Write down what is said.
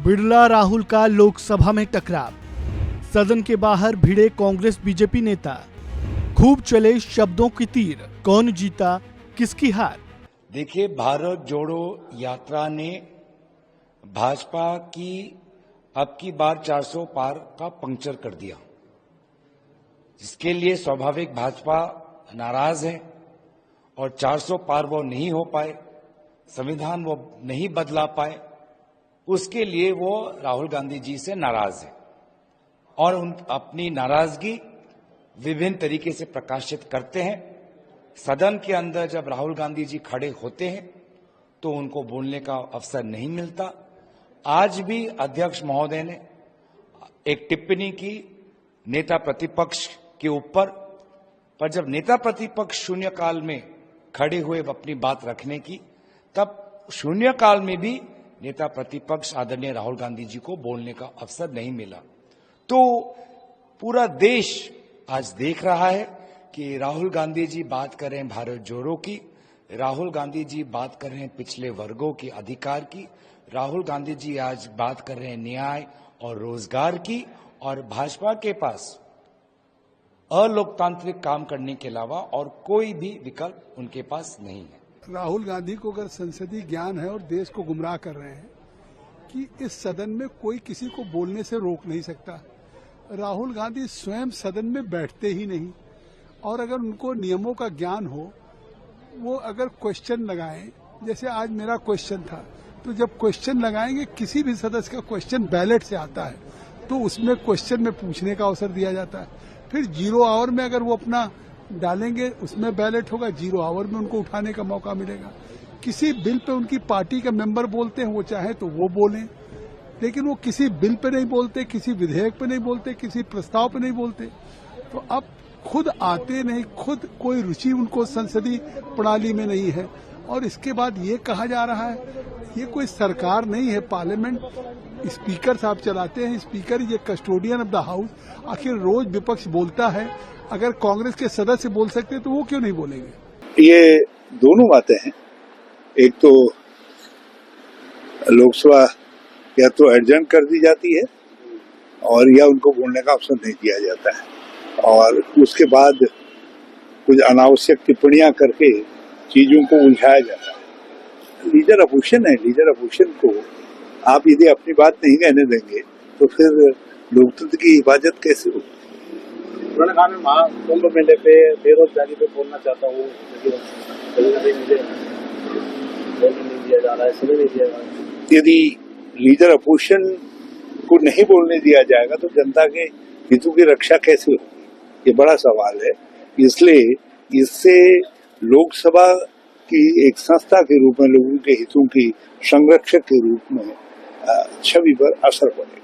बिरला राहुल का लोकसभा में टकराव, सदन के बाहर भिड़े कांग्रेस बीजेपी नेता, खूब चले शब्दों की तीर, कौन जीता किसकी हार। देखिए, भारत जोड़ो यात्रा ने भाजपा की अब की बार 400 पार का पंक्चर कर दिया, जिसके लिए स्वाभाविक भाजपा नाराज है और 400 पार वो नहीं हो पाए, संविधान वो नहीं बदला पाए, उसके लिए वो राहुल गांधी जी से नाराज है और अपनी नाराजगी विभिन्न तरीके से प्रकाशित करते हैं। सदन के अंदर जब राहुल गांधी जी खड़े होते हैं तो उनको बोलने का अवसर नहीं मिलता। आज भी अध्यक्ष महोदय ने एक टिप्पणी की नेता प्रतिपक्ष के ऊपर, पर जब नेता प्रतिपक्ष शून्यकाल में खड़े हुए अपनी बात रखने की, तब शून्यकाल में भी नेता प्रतिपक्ष आदरणीय राहुल गांधी जी को बोलने का अवसर नहीं मिला। तो पूरा देश आज देख रहा है कि राहुल गांधी जी बात कर रहे हैं भारत जोड़ो की, राहुल गांधी जी बात कर रहे हैं पिछले वर्गों के अधिकार की, राहुल गांधी जी आज बात कर रहे हैं न्याय और रोजगार की, और भाजपा के पास अलोकतांत्रिक काम करने के अलावा और कोई भी विकल्प उनके पास नहीं है। राहुल गांधी को अगर संसदीय ज्ञान है और देश को गुमराह कर रहे हैं कि इस सदन में कोई किसी को बोलने से रोक नहीं सकता। राहुल गांधी स्वयं सदन में बैठते ही नहीं, और अगर उनको नियमों का ज्ञान हो, वो अगर क्वेश्चन लगाएं, जैसे आज मेरा क्वेश्चन था, तो जब क्वेश्चन लगाएंगे, किसी भी सदस्य का क्वेश्चन बैलेट से आता है तो उसमें क्वेश्चन में पूछने का अवसर दिया जाता है। फिर 0 आवर में अगर वो अपना डालेंगे, उसमें बैलेट होगा, 0 आवर में उनको उठाने का मौका मिलेगा। किसी बिल पे उनकी पार्टी के मेंबर बोलते हैं, वो चाहे तो वो बोलें, लेकिन वो किसी बिल पे नहीं बोलते, किसी विधेयक पे नहीं बोलते, किसी प्रस्ताव पे नहीं बोलते। तो अब खुद आते नहीं, खुद कोई रुचि उनको संसदीय प्रणाली में नहीं है। और इसके बाद ये कहा जा रहा है ये कोई सरकार नहीं है, पार्लियामेंट स्पीकर साहब चलाते हैं, स्पीकर ये कस्टोडियन ऑफ द हाउस। आखिर रोज विपक्ष बोलता है, अगर कांग्रेस के सदस्य बोल सकते तो वो क्यों नहीं बोलेंगे। ये दोनों बातें हैं, एक तो लोकसभा या तो एडजर्न कर दी जाती है और या उनको बोलने का अवसर नहीं दिया जाता है, और उसके बाद कुछ अनावश्यक टिप्पणियां करके चीजों को उलझाया जाता है। लीडर अपोजिशन है, लीडर अपोजिशन को आप यदि अपनी बात नहीं कहने देंगे तो फिर लोकतंत्र की हिफाजत कैसे होगी। उन्होंने कहा मैं महाकुंभ मेले पे बेरोजगारी पे बोलना चाहता हूँ, मुझे बोलने नहीं दिया जा रहा है, समय नहीं दिया जा रहा है। यदि लीडर अपोजिशन को नहीं बोलने दिया जाएगा तो जनता के हितों की रक्षा कैसे होगी, ये बड़ा सवाल है। इसलिए इससे लोकसभा की एक संस्था के रूप में लोगों के हितों की संरक्षक के रूप में छवि पर असर पड़ेगा।